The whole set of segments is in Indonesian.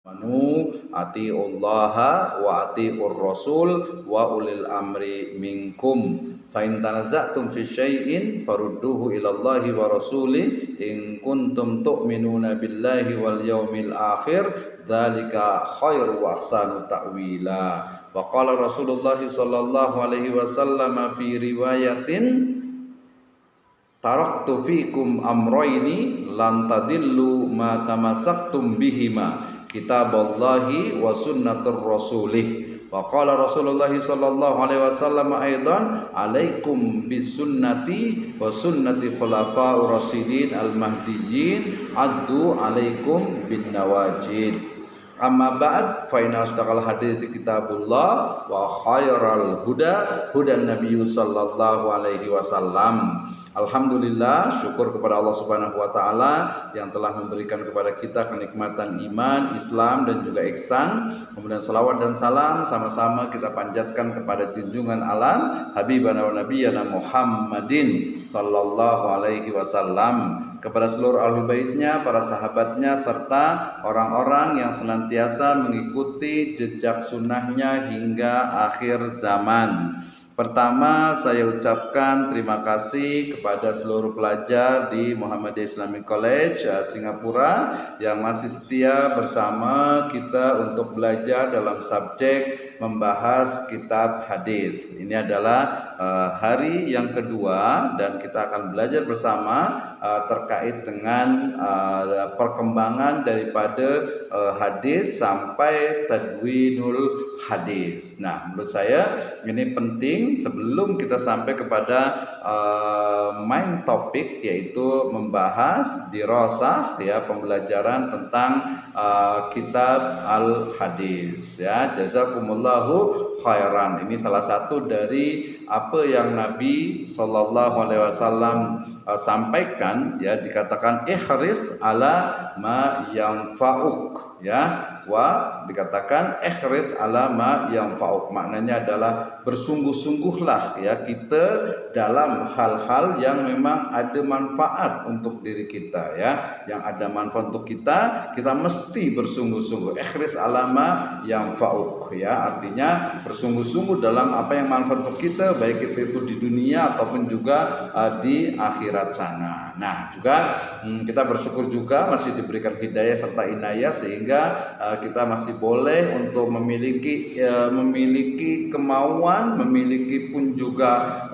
Manu atiullaha wa atiur rasul wa ulil amri minkum fa in tanaza'tum fi syai'in farudduhu ila Allahi wa rasuli in kuntum tu'minuna billahi wal yaumil akhir dzalika khairu wa ahsanu ta'wila wa qala Rasulullah sallallahu alaihi wasallam fi riwayatin taraktu fikum amroini lan tadillu ma tamassaktum bihima kitaballahi wa sunnatur rasulih wa qala Rasulullah sallallahu alaihi wasallam aidan alaikum bisunnati wa sunnati khulafa'ur rasyidin al-mahdiyyin addu alaikum bin nawajid amma ba'd fa inna asdaqal hadits kitabullah wa khairal huda hudan nabiy sallallahu alaihi wasallam. Alhamdulillah, syukur kepada Allah Subhanahu wa taala yang telah memberikan kepada kita kenikmatan iman, Islam dan juga ihsan. Kemudian salawat dan salam sama-sama kita panjatkan kepada junjungan alam Habibana wa Nabiyana Muhammadin sallallahu alaihi wasallam, kepada seluruh ahlul baitnya, para sahabatnya serta orang-orang yang senantiasa mengikuti jejak sunnahnya hingga akhir zaman. Pertama, saya ucapkan terima kasih kepada seluruh pelajar di Muhammadiyah Islamic College Singapura yang masih setia bersama kita untuk belajar dalam subjek membahas kitab hadis. Ini adalah hari yang kedua dan kita akan belajar bersama terkait dengan perkembangan daripada hadis sampai tadwinul hadis. Nah, menurut saya ini penting sebelum kita sampai kepada main topik, yaitu membahas dirasah, ya, pembelajaran tentang kitab al-hadis, ya. Jazakumullahu khairan. Ini salah satu dari apa yang Nabi sallallahu alaihi wasallam sampaikan, ya, dikatakan ihris ala ma yanfa'uk, ya, wa dikatakan ihris ala ma yanfa'uk, maknanya adalah bersungguh-sungguhlah, ya, kita dalam hal-hal yang memang ada manfaat untuk diri kita, ya, yang ada manfaat untuk kita mesti bersungguh-sungguh. Ihris ala ma yanfa'uk, ya, artinya bersungguh-sungguh dalam apa yang manfaat untuk kita, baik itu di dunia ataupun juga di akhirat sana. Nah, juga kita bersyukur juga masih diberikan hidayah serta inayah sehingga kita masih boleh untuk memiliki kemauan, memiliki pun juga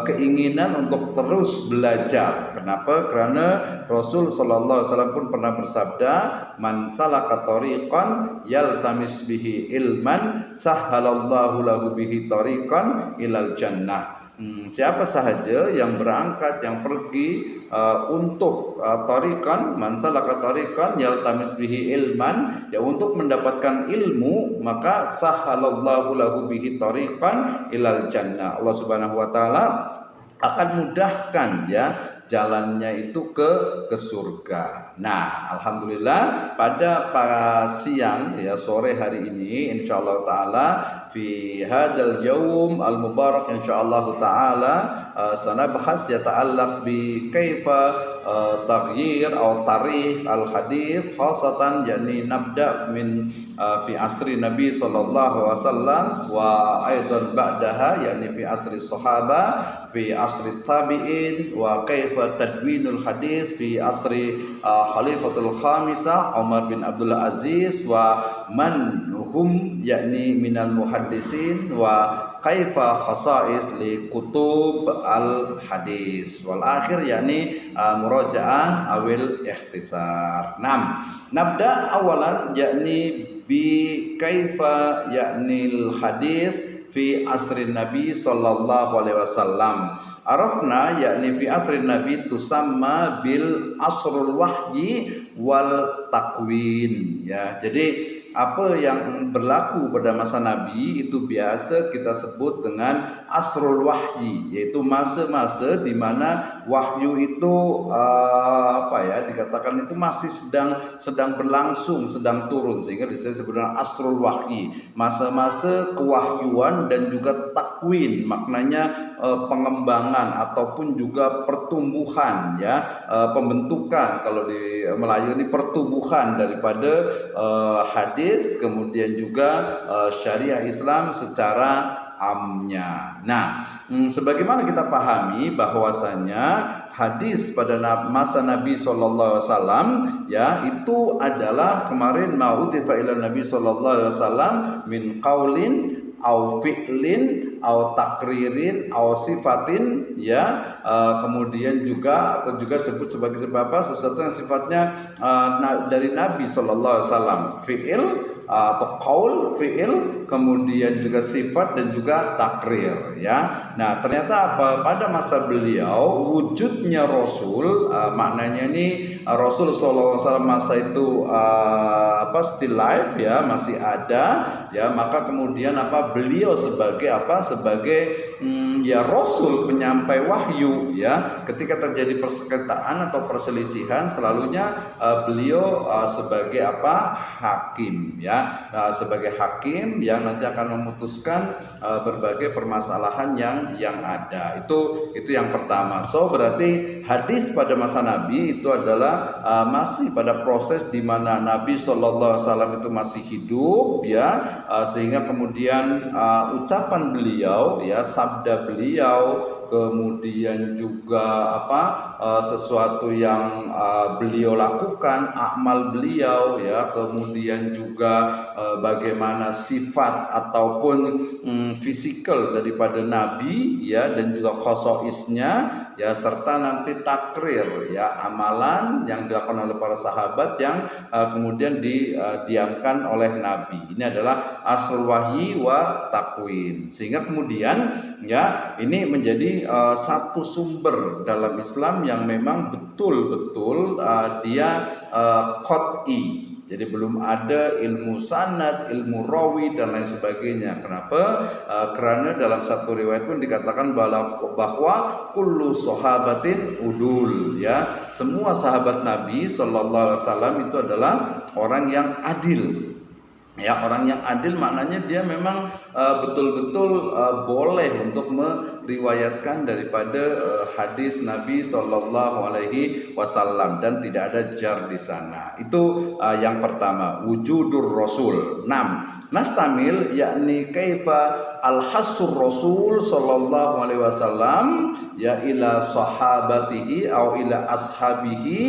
keinginan untuk terus belajar. Kenapa? Karena Rasul sallallahu alaihi wasallam pun pernah bersabda, man salaka tariqan yaltamis bihi ilman sahhalallahu lahu bihi tariqan ilal jannah. Siapa sahaja yang berangkat, yang pergi untuk tariqan, man salaka tariqan yaltamis bihi ilman, ya, untuk mendapatkan ilmu, maka sahhalallahu lahu bihi tariqan ilal jannah. Allah Subhanahu wa taala akan mudahkan, ya, jalannya itu ke surga. Nah, alhamdulillah pada siang, ya, sore hari ini insyaallah taala fi hadzal yaum al mubarak insyaallah taala sanabahas yata'allaq bi kaifa taghyir atau tarikh al hadis khasatan, yakni nabda min fi asri Nabi sallallahu alaihi wasallam wa aidan ba'daha, yakni fi asri sahabah, fi asri tabi'in, wa kaifa tadwinul hadis fi asri khalifatul khamisah Umar bin Abdul Aziz wa man hum, yakni minal muhaddisin, wa kaifa khasais li kutub al hadis wal akhir, yakni murajaah awil ikhtisar. Nabda awalan, yakni bi kaifa, yakni al hadis fi asrin Nabi sallallahu alaihi wasallam. Arafna, yakni fi asrin Nabi tusamma bil asrul wahyi wal takwin, ya. Jadi apa yang berlaku pada masa Nabi itu biasa kita sebut dengan asrul wahyi, yaitu masa-masa di mana wahyu itu dikatakan itu masih sedang berlangsung, sedang turun, sehingga disebut dengan asrul wahyi, masa-masa kewahyuan dan juga takwin, maknanya pengembangan ataupun juga pertumbuhan, ya, pembentukan. Kalau di Melayu ini pertumbuhan keutuhan daripada hadis, kemudian juga syariah Islam secara amnya. Nah, sebagaimana kita pahami bahwasanya hadis pada masa Nabi sallallahu alaihi wasallam ya itu adalah kemarin ma'utifa ila Nabi sallallahu alaihi wasallam min qaulin au fi'lin au takririn au sifatin ya, kemudian juga atau juga sebut sebagai apa, sesuatu yang sifatnya dari Nabi sallallahu alaihi wasallam, fi'il atau qaul, fi'il, kemudian juga sifat dan juga takrir ya. Nah, ternyata pada masa beliau wujudnya Rasul, maknanya ini Rasul sallallahu alaihi wasallam masa itu still life ya, masih ada ya, maka kemudian beliau sebagai sebagai ya Rasul penyampai wahyu ya. Ketika terjadi persengketaan atau perselisihan, selalunya beliau sebagai hakim ya, sebagai hakim yang nanti akan memutuskan berbagai permasalahan yang ada. Itu yang pertama. So berarti hadis pada masa Nabi itu adalah masih pada proses di mana Nabi sallallahu alaihi wasallam itu masih hidup ya, sehingga kemudian ucapan beliau ya, sabda beliau, kemudian juga sesuatu yang beliau lakukan, amal beliau ya, kemudian juga bagaimana sifat ataupun fisikal daripada Nabi ya, dan juga khosoisnya ya, serta nanti takrir ya, amalan yang dilakukan oleh para sahabat yang kemudian didiamkan oleh Nabi. Ini adalah asrul wahyi wa takwin, sehingga kemudian ya ini menjadi satu sumber dalam Islam yang memang betul-betul dia qat'i. Jadi belum ada ilmu sanad, ilmu rawi dan lain sebagainya. Kenapa? Karena dalam satu riwayat pun dikatakan bahwa kullu sahabatin udul ya. Semua sahabat Nabi sallallahu alaihi wasallam itu adalah orang yang adil. Ya, orang yang adil maknanya dia memang betul-betul boleh untuk meriwayatkan daripada hadis Nabi sallallahu alaihi wasallam dan tidak ada jar di sana. Itu yang pertama, wujudur Rasul. 6. Nastamil yakni kaifa al-hassur Rasul sallallahu alaihi wasallam ya ila sahabatihi au ila ashabihi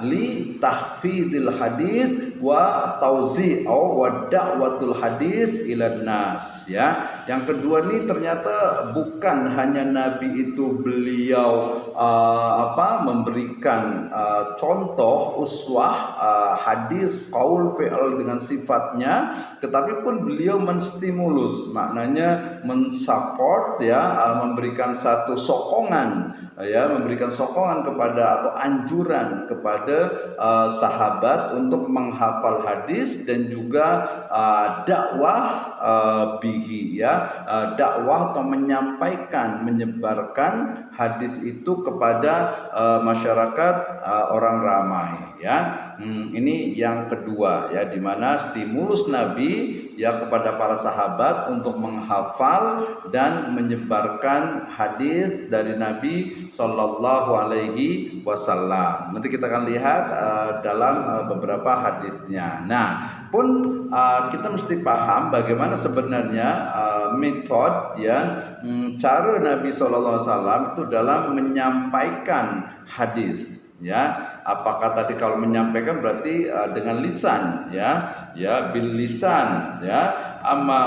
li tahfidil hadis wa tauzi'u wa da'watul hadis ila nas ya. Yang kedua ini ternyata bukan hanya Nabi itu beliau memberikan contoh uswah hadis qaul fi'al dengan sifatnya, tetapi pun beliau menstimulus, maknanya mensupport ya, memberikan satu sokongan ya, memberikan sokongan kepada atau anjuran kepada sahabat untuk menghafal hadis dan juga dakwah bihi ya, dakwah atau menyebarkan hadis itu kepada masyarakat orang ramai ya. Ini yang kedua ya, di mana stimulus Nabi ya kepada para sahabat untuk menghafal dan menyebarkan hadis dari Nabi sallallahu alaihi wasallam. Nanti kita akan lihat dalam beberapa hadisnya. Nah, pun kita mesti paham bagaimana sebenarnya metode ya, cara Nabi sallallahu alaihi wasallam itu dalam menyampaikan hadis. Ya, apakah tadi kalau menyampaikan berarti dengan lisan ya, bil lisan ya, ama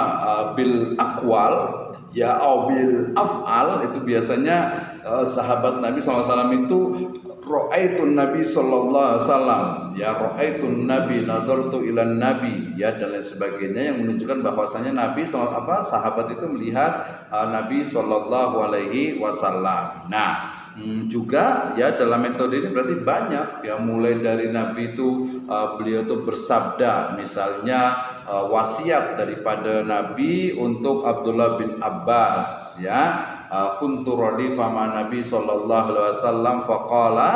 bil aqwal ya, au bil af'al, itu biasanya sahabat Nabi SAW itu ra'aitun Nabi sallallahu alaihi wasallam ya, ra'aitun Nabi nadartu ilan Nabi ya, dan lain sebagainya, yang menunjukkan bahwasanya Nabi sahabat itu melihat Nabi sallallahu alaihi wasallam. Nah, juga ya dalam metode ini berarti banyak ya, mulai dari Nabi itu beliau itu bersabda, misalnya wasiat daripada Nabi untuk Abdullah bin Abbas ya, kuntu radifa ma Nabi sallallahu alaihi wasallam faqala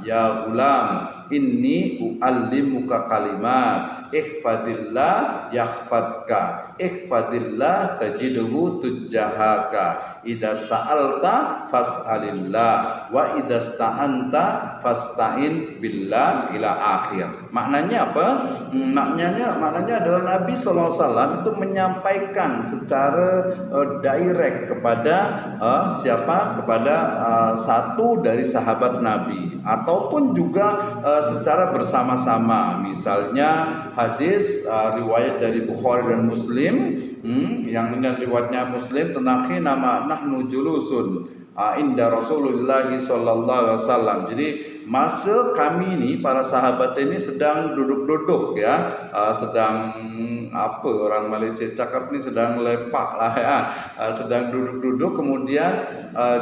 ya gulam inni uallimuka kalimat ihfadillah yahfadka ihfadillah tajidhu tujahaka idza sa'alta fas'alillah wa idza sta'anta fasta'in billah ila akhir. Maknanya apa? Maknanya adalah Nabi SAW itu menyampaikan secara direct kepada siapa? Kepada satu dari sahabat Nabi, ataupun juga secara bersama-sama. Misalnya hadis riwayat dari Bukhari dan Muslim, yang dengan riwayatnya Muslim tentang nama nahnu julusun inda Rasulullah sallallahu alaihi wasallam. Jadi masa kami ini para sahabat ini sedang duduk-duduk ya, sedang apa orang Malaysia cakap ni, sedang lepak lah ya, sedang duduk-duduk, kemudian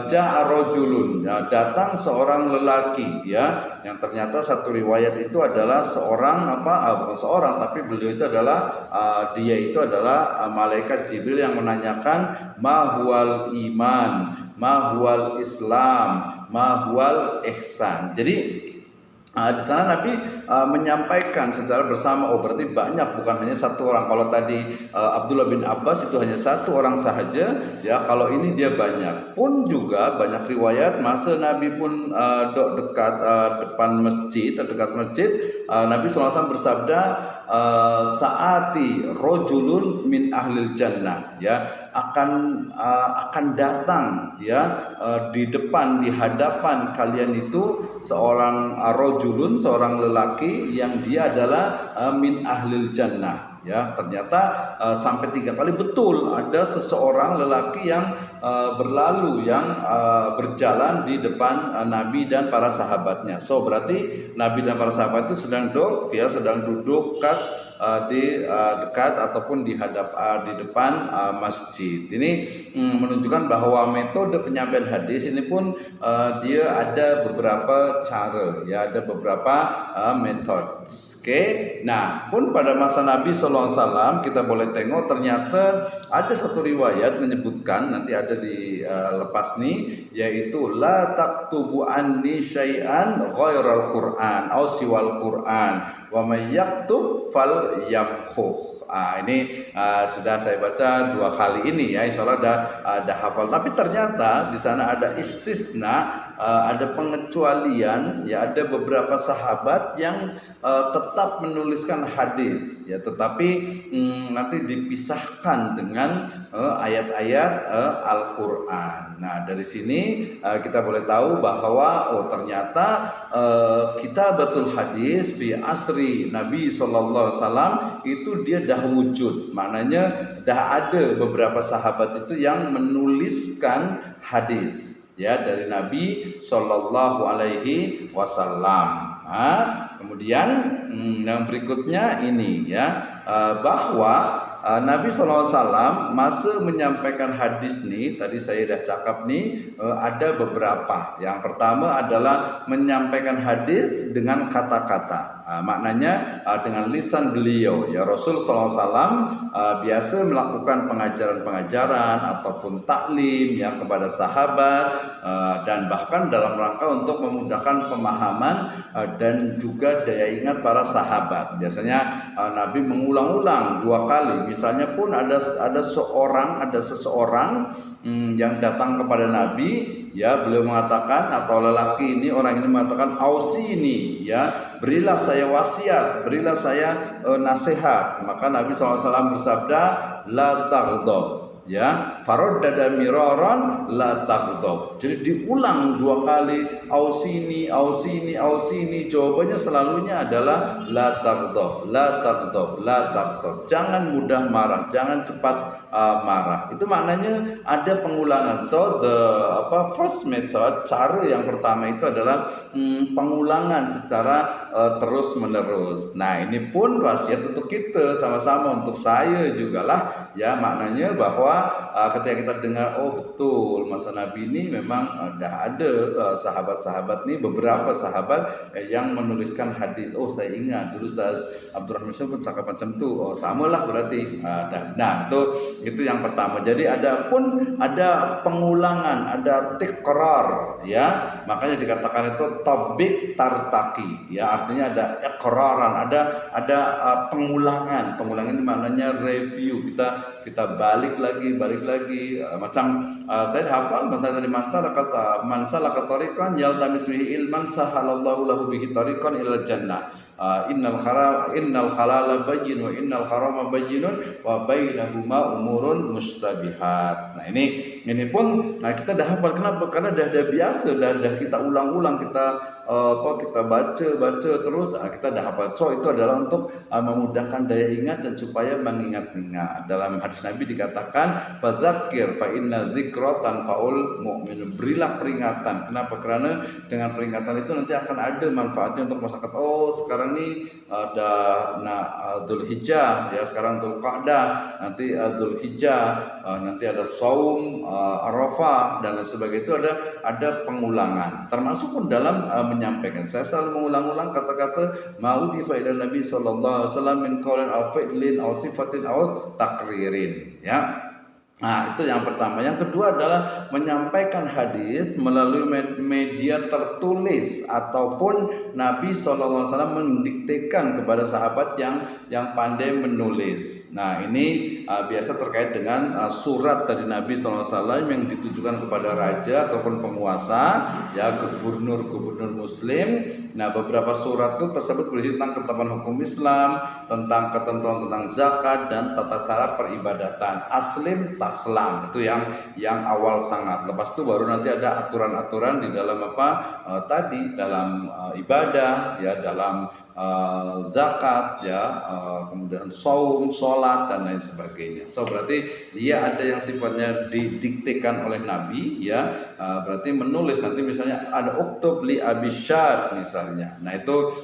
ja'a rajulun, datang seorang lelaki ya, yang ternyata satu riwayat itu adalah seorang bukan seorang, tapi beliau itu adalah dia itu adalah malaikat Jibril yang menanyakan ma-huwal iman, ma-huwal Islam, ma-huwal ihsan. Jadi di sana Nabi menyampaikan secara bersama. Oh, berarti banyak, bukan hanya satu orang. Kalau tadi Abdullah bin Abbas itu hanya satu orang sahaja ya, kalau ini dia banyak. Pun juga banyak riwayat masa Nabi pun dekat depan masjid, terdekat masjid, Nabi SAW bersabda, saati rojulun min ahlil jannah, ya, akan datang ya di depan, di hadapan kalian itu seorang rojulun, seorang lelaki yang dia adalah min ahlil jannah. Ya, ternyata sampai 3 kali betul ada seseorang lelaki yang berlalu, yang berjalan di depan Nabi dan para sahabatnya. So berarti Nabi dan para sahabat itu sedang duduk dekat ataupun di depan masjid. Ini menunjukkan bahwa metode penyampaian hadis ini pun dia ada beberapa cara, ya, ada beberapa metode. Oke. Nah, pun pada masa Nabi SAW kita boleh tengok ternyata ada satu riwayat menyebutkan, nanti ada di lepas ni, yaitu la taktubu anni syai'an ghairal Qur'an aw siwal Qur'an wa may yaktub fal yamkhuh. Ini sudah saya baca 2 kali ini ya, insyaallah ada hafal. Tapi ternyata di sana ada istisna, ada pengecualian ya, ada beberapa sahabat yang tetap menuliskan hadis ya, tetapi nanti dipisahkan dengan ayat-ayat Al-Qur'an. Nah, dari sini kita boleh tahu bahwa ternyata kitabatul hadis fi asri Nabi sallallahu alaihi wasallam itu dia dah wujud. Maknanya dah ada beberapa sahabat itu yang menuliskan hadis ya dari Nabi sallallahu alaihi wasallam. Kemudian yang berikutnya ini ya, bahwa Nabi SAW masa menyampaikan hadis ni, tadi saya dah cakap ni, ada beberapa. Yang pertama adalah menyampaikan hadis dengan kata-kata. Maknanya dengan lisan beliau ya. Rasul SAW biasa melakukan pengajaran-pengajaran ataupun taklim ya kepada sahabat, dan bahkan dalam rangka untuk memudahkan pemahaman dan juga daya ingat para sahabat. Biasanya Nabi mengulang-ulang 2 kali. Misalnya pun ada seseorang yang datang kepada Nabi ya, beliau mengatakan, atau lelaki ini, orang ini mengatakan, ausini ya, berilah saya wasiat, berilah saya nasihat. Maka Nabi SAW bersabda, la taghdab ya, faraddada miraran la taghdab. Jadi diulang 2 kali, ausini, ausini, ausini. Jawabannya selalunya adalah la taghdab, la taghdab, la taghdab. Jangan mudah marah, jangan cepat marah. Itu maknanya ada pengulangan. So first method, cara yang pertama itu adalah pengulangan secara terus menerus. Nah, ini pun wasiat untuk kita sama-sama, untuk saya jugalah ya, maknanya bahwa ketika kita dengar, oh betul masa Nabi ini memang dah ada sahabat-sahabat ni, beberapa sahabat yang menuliskan hadis. Oh, saya ingat dulu Ustaz Abdurrahman pun cakap macam tu. Oh, samalah berarti. Nah, itu yang pertama. Jadi ada pengulangan, ada tikrar ya. Makanya dikatakan itu tabik tartaki ya, artinya ada iqraran, ada pengulangan ini maknanya review, kita balik lagi macam saya hafal masa dari mantar kata man salaka tariqan yaltamis bihi ilman sahalallahu lahu bihi tariqan ilal jannah. Innal halala bayyin wa innal harama bayyinun wa bainahuma umurun mustabihat. Nah ini pun kita dah hafal. Kenapa? Karena dah biasa, dah kita ulang-ulang, kita baca terus, kita dah hafal. So itu adalah untuk memudahkan daya ingat dan supaya mengingat-ingat. Dalam hadis Nabi dikatakan fadzakir fa inna dzikra tanfaul mu'min. Berilah peringatan. Kenapa? Karena dengan peringatan itu nanti akan ada manfaatnya untuk masyarakat. Oh, sekarang ini ada Dzulhijjah ya, sekarang Dzulqa'dah, nanti Dzulhijjah, nanti ada saum Arafah dan lain sebagainya. Itu ada pengulangan, termasuk pun dalam menyampaikan. Saya selalu mengulang-ulang kata-kata ma'udhifa ila Nabi sallallahu alaihi wasallam min qaulin aw fi'lin aw sifatin aw takririn ya. Nah itu yang pertama. Yang kedua adalah menyampaikan hadis melalui media tertulis ataupun Nabi SAW mendiktekan kepada sahabat yang pandai menulis. Nah ini biasa terkait dengan surat dari Nabi SAW yang ditujukan kepada raja ataupun penguasa ya, gubernur muslim. Nah beberapa surat itu tersebut berisi tentang ketetapan hukum Islam, tentang ketentuan tentang zakat dan tata cara peribadatan. Aslim taslam itu yang awal sangat. Lepas itu baru nanti ada aturan-aturan di dalam dalam ibadah ya, dalam zakat ya, kemudian saum, sholat dan lain sebagainya. So berarti dia ada yang sifatnya didiktekan oleh Nabi ya, berarti menulis. Nanti misalnya ada uktub li Abisyar misalnya. Nah itu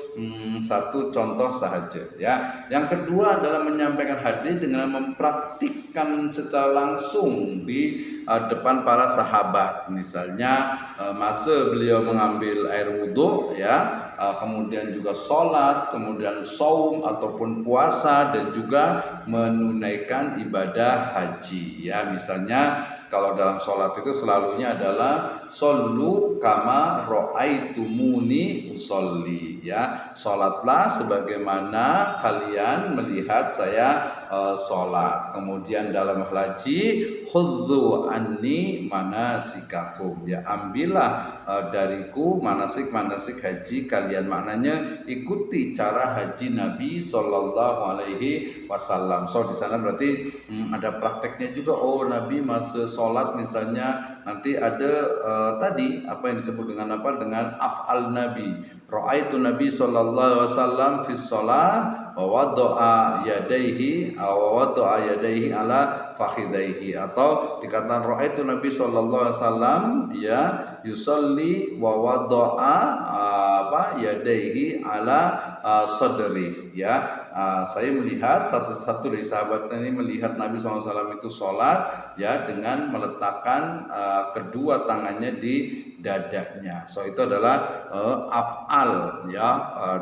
satu contoh saja ya. Yang kedua adalah menyampaikan hadis dengan mempraktikkan secara langsung di depan para sahabat. Misalnya masa beliau mengambil air wudhu ya, kemudian juga sholat, kemudian saum ataupun puasa, dan juga menunaikan ibadah haji ya. Misalnya kalau dalam sholat itu selalunya adalah shollu kama ro'aitumuni usolli ya, sholatlah sebagaimana kalian melihat saya sholat. Kemudian dalam haji khudzu anni manasikakum ya, ambillah dariku manasik haji kalian. Maknanya ikuti cara haji Nabi Sallallahu Alaihi Wasallam. So di sana berarti ada prakteknya juga. Oh Nabi masa sholat misalnya nanti ada tadi apa yang disebut dengan af'al Nabi. Ra'aitu Nabi Sallallahu Alaihi Wasallam fi sholat wa wada'a yadaihi ala fakhidaihi, atau dikatakan ra'aitu Nabi sallallahu alaihi wasallam ya yusalli wa wada'a yadaihi ala sadri ya. Saya melihat satu dari sahabat ini melihat Nabi SAW itu sholat ya dengan meletakkan kedua tangannya di dadanya. So itu adalah af'al ya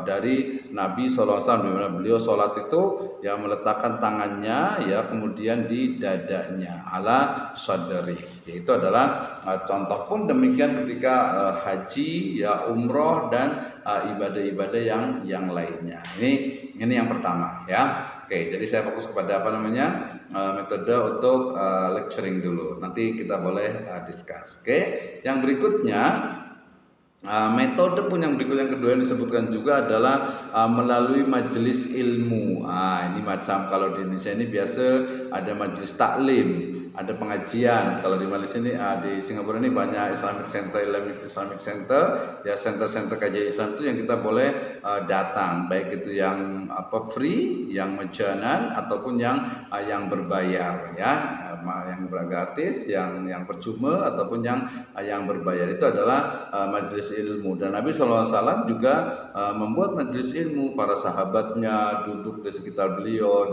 dari Nabi SAW, di mana beliau sholat itu ya meletakkan tangannya ya kemudian di dadanya ala sadri. Itu adalah contoh pun demikian ketika haji ya, umroh dan ibadah-ibadah yang lainnya. Ini yang pertama ya. Oke, jadi saya fokus kepada metode untuk lecturing dulu. Nanti kita boleh discuss. Oke, yang berikutnya metode pun yang kedua yang disebutkan juga adalah melalui majelis ilmu. Ini macam kalau di Indonesia ini biasa ada majelis taklim, ada pengajian. Kalau di Malaysia ini di Singapura ini banyak Islamic Center ya, center kajian Islam itu yang kita boleh datang, baik itu yang free, yang majanan ataupun yang berbayar ya, yang gratis, yang percuma ataupun yang berbayar. Itu adalah majelis ilmu. Dan Nabi SAW juga membuat majelis ilmu, para sahabatnya duduk di sekitar beliau,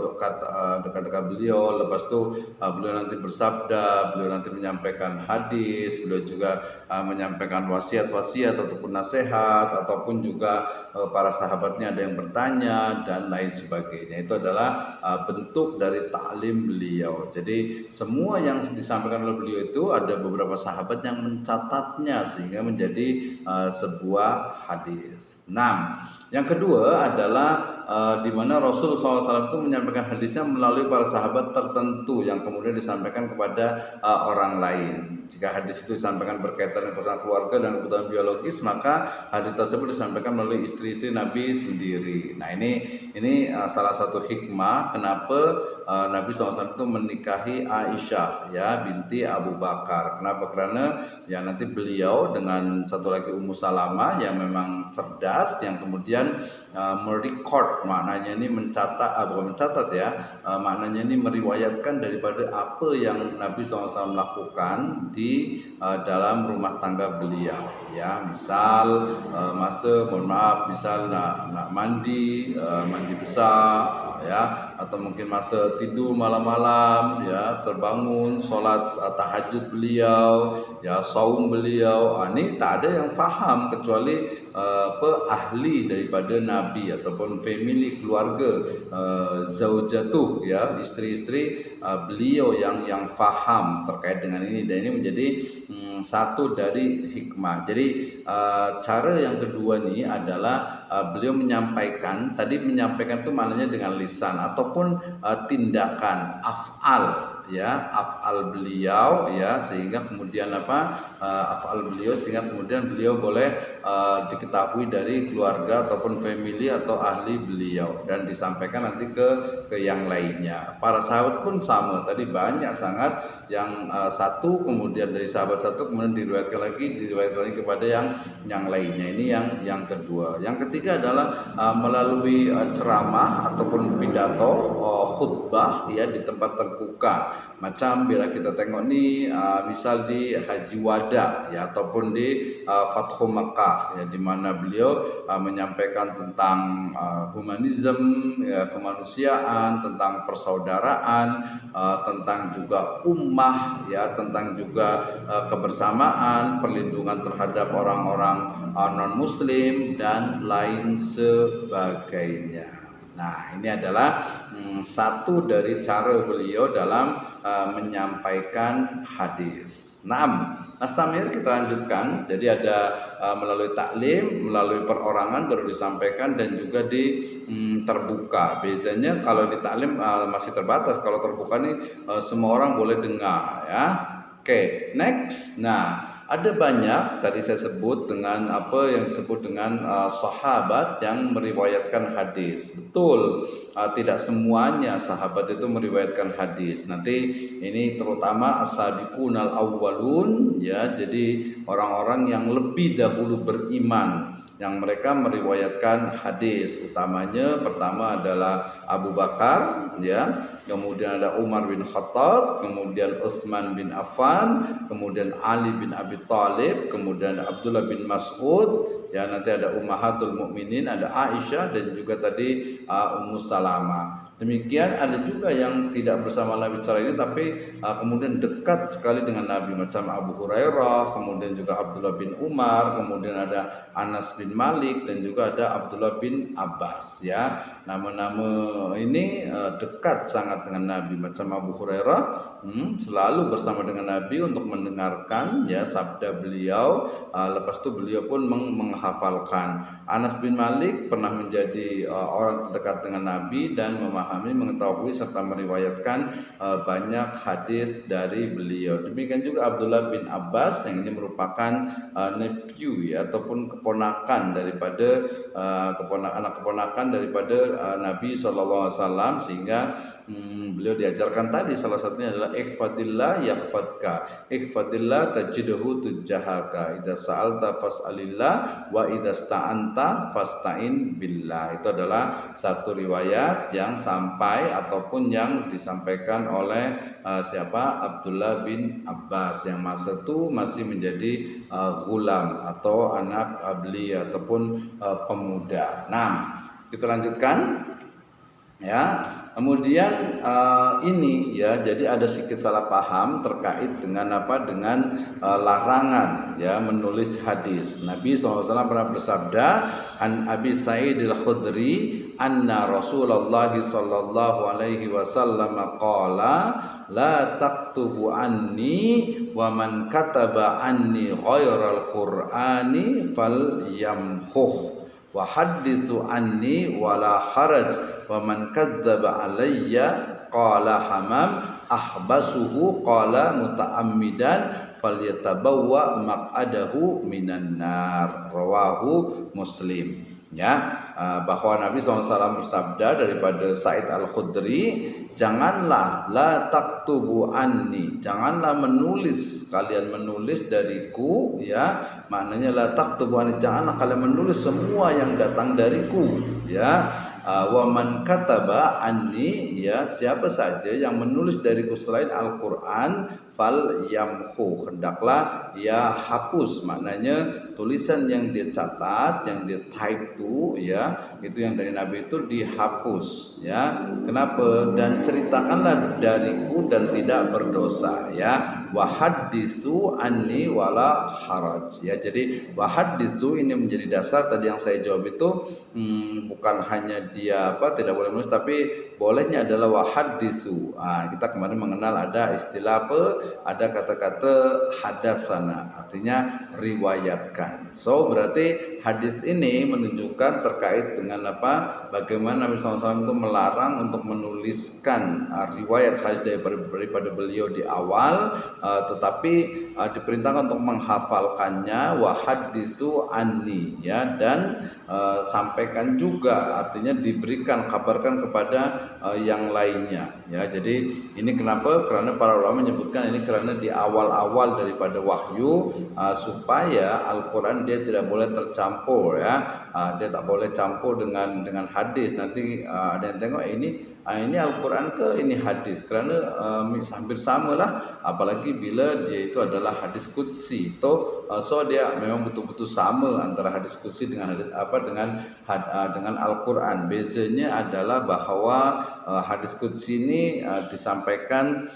dekat-dekat beliau. Lepas itu beliau nanti bersabda, beliau nanti menyampaikan hadis, beliau juga menyampaikan wasiat-wasiat ataupun nasihat, ataupun juga para sahabatnya ada yang bertanya dan lain sebagainya. Itu adalah bentuk dari ta'lim beliau. Jadi semua yang disampaikan oleh beliau itu ada beberapa sahabat yang mencatatnya sehingga menjadi sebuah hadis. Nah, yang kedua adalah di mana Rasul SAW itu menyampaikan hadisnya melalui para sahabat tertentu yang kemudian disampaikan kepada orang lain. Jika hadis itu disampaikan berkaitan dengan persoalan keluarga dan kebutuhan biologis, maka hadis tersebut disampaikan melalui istri-istri Nabi sendiri. Nah, ini salah satu hikmah kenapa Nabi SAW itu menikahi Aisyah ya binti Abu Bakar. Kenapa? Karena ya nanti beliau dengan satu lagi Ummu Salamah yang memang cerdas, yang kemudian merecord, maknanya ini bukan mencatat ya, maknanya ini meriwayatkan daripada apa yang Nabi SAW lakukan di dalam rumah tangga beliau ya. Misal misal nak mandi besar ya, atau mungkin masa tidur malam-malam ya, terbangun solat tahajud beliau ya, saum beliau. Ini tak ada yang faham kecuali ahli daripada Nabi ataupun family keluarga zaujatuh ya, istri-istri beliau yang faham terkait dengan ini, dan ini menjadi satu dari hikmah. Jadi cara yang kedua ini adalah beliau menyampaikan itu maknanya dengan lisan ataupun tindakan af'al ya, af'al beliau ya, sehingga kemudian af'al beliau sehingga kemudian beliau boleh diketahui dari keluarga ataupun family atau ahli beliau dan disampaikan nanti ke yang lainnya. Para sahabat pun sama, tadi banyak sangat yang satu, kemudian dari sahabat satu kemudian diriwayatkan lagi kepada yang lainnya. Ini yang kedua. Yang ketiga adalah melalui ceramah ataupun pidato, khutbah ya di tempat terbuka. Macam bila kita tengok nih misal di Haji Wada ya, ataupun di Fathu Makkah ya, di mana beliau menyampaikan tentang humanisme ya, kemanusiaan, tentang persaudaraan, tentang juga ummah ya, tentang juga kebersamaan, perlindungan terhadap orang-orang non muslim dan lain sebagainya. Nah, ini adalah satu dari cara beliau dalam menyampaikan hadis. Nastamir kita lanjutkan. Jadi ada melalui taklim, melalui perorangan baru disampaikan, dan juga di terbuka. Biasanya kalau di taklim masih terbatas, kalau terbuka nih semua orang boleh dengar ya. Oke, next. Nah, ada banyak tadi saya sebut dengan apa yang disebut dengan sahabat yang meriwayatkan hadis. Betul, tidak semuanya sahabat itu meriwayatkan hadis. Nanti ini terutama as-sabiqunal awwalun ya, jadi orang-orang yang lebih dahulu beriman yang mereka meriwayatkan hadis. Utamanya pertama adalah Abu Bakar ya, kemudian ada Umar bin Khattab, kemudian Utsman bin Affan, kemudian Ali bin Abi Thalib, kemudian Abdullah bin Mas'ud ya, nanti ada Ummahatul Mukminin, ada Aisyah, dan juga tadi Ummu Salamah. Demikian ada juga yang tidak bersama Nabi secara ini tapi kemudian dekat sekali dengan Nabi, macam Abu Hurairah, kemudian juga Abdullah bin Umar, kemudian ada Anas bin Malik, dan juga ada Abdullah bin Abbas ya. Nama-nama ini dekat sangat dengan Nabi. Macam Abu Hurairah selalu bersama dengan Nabi untuk mendengarkan ya sabda beliau, lepas itu beliau pun menghafalkan. Anas bin Malik pernah menjadi orang terdekat dengan Nabi dan mengetahui serta meriwayatkan banyak hadis dari beliau. Demikian juga Abdullah bin Abbas yang ini merupakan nephew ya, ataupun keponakan daripada anak keponakan daripada Nabi SAW, sehingga beliau diajarkan tadi salah satunya adalah ihfadillah yahfadka, ihfadillah tajidhu tujahaka, idza sa'alta fas'alillah wa idza sta'anta fasta'in billah. Itu adalah satu riwayat yang sampai ataupun yang disampaikan oleh Abdullah bin Abbas yang masa itu masih menjadi ghulam atau anak belia ataupun pemuda. Nah, kita lanjutkan ya. Kemudian ini ya, jadi ada sedikit salah paham terkait dengan larangan ya menulis hadis. Nabi SAW pernah bersabda, an Abi Sa'id al-Khudri anna Rasulullah sallallahu alaihi wasallam qala la taktubu anni wa man kataba anni ghairal qur'ani falyamkhuh wa haditsu anni wala haraj wa man kadzdzaba alayya qala Hamam ahbasuhu qala muta'ammidan falyatabawwa maq'adahu minan nar. Rawahu Muslim. Ya, bahwa Nabi SAW bersabda daripada Sa'id Al-Khudri, janganlah la taktubu anni, janganlah menulis, kalian menulis dariku, ya, maknanya la taktubu anni, janganlah kalian menulis semua yang datang dariku, ya. Wa man kataba anni, ya, siapa saja yang menulis dariku selain Al-Qur'an fal yamhu, hendaklah ia hapus, maknanya tulisan yang dia catat, yang dia type itu, ya, itu yang dari Nabi itu dihapus, ya. Kenapa? Dan ceritakanlah dariku dan tidak berdosa, ya. Wa haditsu anni wala haraj, ya. Jadi wa haditsu ini menjadi dasar tadi yang saya jawab itu, bukan hanya dia tidak boleh menulis, tapi bolehnya adalah wa haditsu. Kita kemarin mengenal ada istilah ada kata-kata hadatsana, artinya riwayatkan. So berarti hadis ini menunjukkan terkait dengan bagaimana Nabi SAW itu melarang untuk menuliskan riwayat hadis daripada beliau di awal, tetapi diperintahkan untuk menghafalkannya, wa haditsu anni, ya, dan sampaikan juga, artinya diberikan, kabarkan kepada yang lainnya, ya. Jadi ini kenapa? Karena para ulama menyebutkan ini karena di awal-awal daripada wahyu, supaya Al-Quran dia tidak boleh tercampur, ya. Dia tak boleh campur dengan hadis. Nanti ada yang tengok ini Al-Quran ke ini hadis, kerana hampir sama lah, apalagi bila dia itu adalah hadis qudsi itu, so dia memang betul-betul sama antara hadis qudsi dengan hadis dengan Al-Quran. Bezanya adalah bahwa hadis qudsi ini disampaikan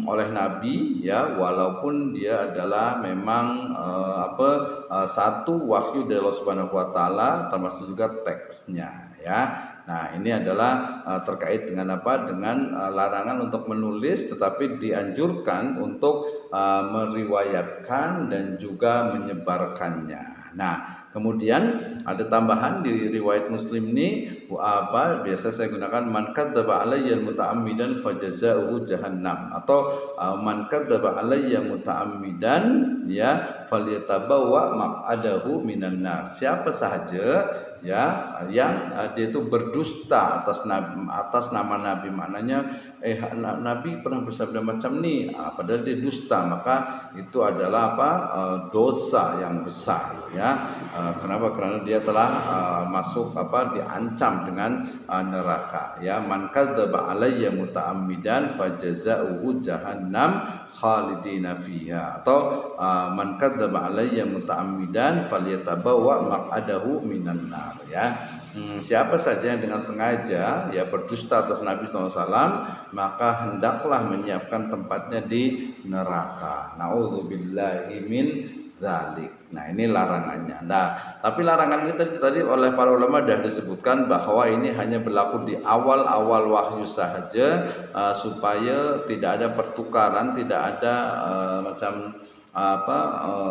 oleh Nabi, ya, walaupun dia adalah memang satu wahyu dari Allah Subhanahu wa taala, termasuk juga teksnya, ya. Nah, ini adalah terkait dengan dengan larangan untuk menulis, tetapi dianjurkan untuk meriwayatkan dan juga menyebarkannya. Nah, kemudian ada tambahan di riwayat Muslim ini, biasa saya gunakan man kadzdzaba alayya muta'ammidan fajazaohu jahannam, atau man kadzdzaba alayya muta'ammidan, ya, falyatabawwa maq'adahu minan nar. Siapa sahaja, ya, yang dia itu berdusta atas nama Nabi, maknanya Nabi pernah bersabda macam ni, padahal dia dusta, maka itu adalah dosa yang besar, ya. Kenapa? Karena dia telah masuk diancam dengan neraka, ya. Man kadzdzaba alayya muta'ammidan fajazaohu jahannam khalidina fiha, atau man kadzdzaba alayya muta'ammidan falyatabawwa maq'adahu minan nar, ya. Siapa saja yang dengan sengaja, ya, berdusta atas Nabi SAW, maka hendaklah menyiapkan tempatnya di neraka. Nauzubillahi min dzalik. Nah, ini larangannya. Nah, tapi larangan ini tadi oleh para ulama sudah disebutkan bahwa ini hanya berlaku di awal-awal wahyu sahaja, supaya tidak ada pertukaran, tidak ada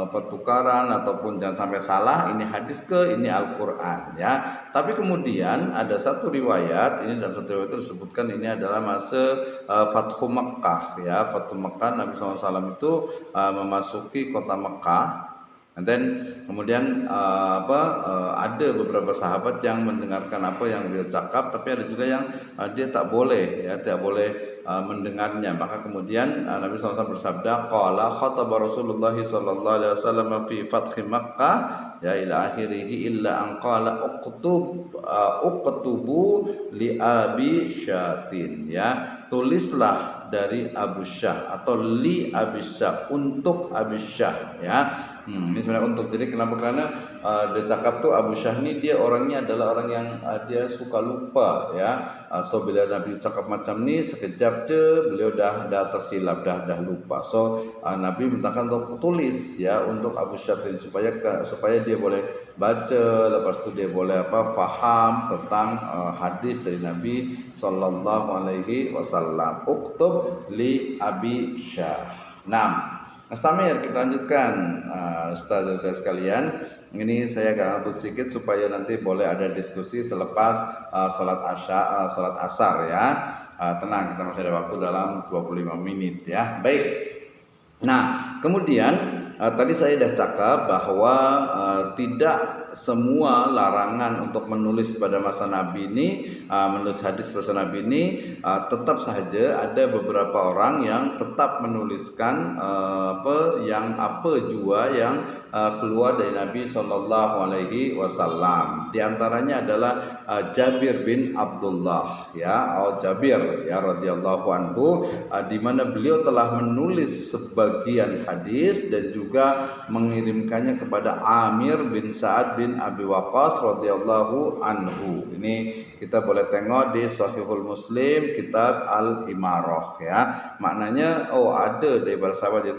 pertukaran ataupun jangan sampai salah ini hadis ke ini Al-Qur'an, ya. Tapi kemudian ada satu riwayat, ini dalam satu riwayat disebutkan ini adalah masa Fathu Makkah, ya. Fathu Makkah, Nabi SAW itu memasuki kota Makkah. And then kemudian ada beberapa sahabat yang mendengarkan apa yang beliau cakap, tapi ada juga yang dia tak boleh, ya, tidak boleh mendengarnya. Maka kemudian Nabi SAW bersabda, qala khataba Rasulullah sallallahu alaihi wasallam fi fathi Makkah, ya, ila akhirih illa an qala uqtubu li abi syatin, ya, tulislah dari Abu Syah, atau li Abi Syah, untuk Abi Syah, ya. Ini sebenarnya untuk, jadi kenapa? Karena dia cakap tuh Abu Syah ini dia orangnya adalah orang yang dia suka lupa, ya. So bila Nabi cakap macam ni, sekejap je beliau dah tersilap, dah lupa. So Nabi mintakan untuk tulis, ya, untuk Abu Syah supaya dia boleh baca, lepas tu dia boleh faham tentang hadis dari Nabi sallallahu alaihi wasallam. Uktub li Abi Syah. 6. Astamir, kita lanjutkan Ustaz sekalian. Ini saya agak ngabut sedikit supaya nanti boleh ada diskusi selepas salat asar ya. Tenang, kita masih ada waktu dalam 25 menit ya. Baik. Nah, kemudian tadi saya sudah cakap bahwa tidak semua larangan untuk menulis pada masa Nabi ini, menulis hadis pada masa Nabi ini, tetap saja ada beberapa orang yang tetap menuliskan apa jua yang keluar dari Nabi Shallallahu Alaihi Wasallam. Di antaranya adalah Jabir bin Abdullah ya, Jabir ya radhiyallahu anhu, di mana beliau telah menulis sebagian hadis dan juga mengirimkannya kepada Amir bin Sa'ad bin Abi Waqqas radhiyallahu anhu. Ini kita boleh tengok di Sahihul Muslim kitab Al-Imarah ya. Maknanya ada dari para sahabat, yaitu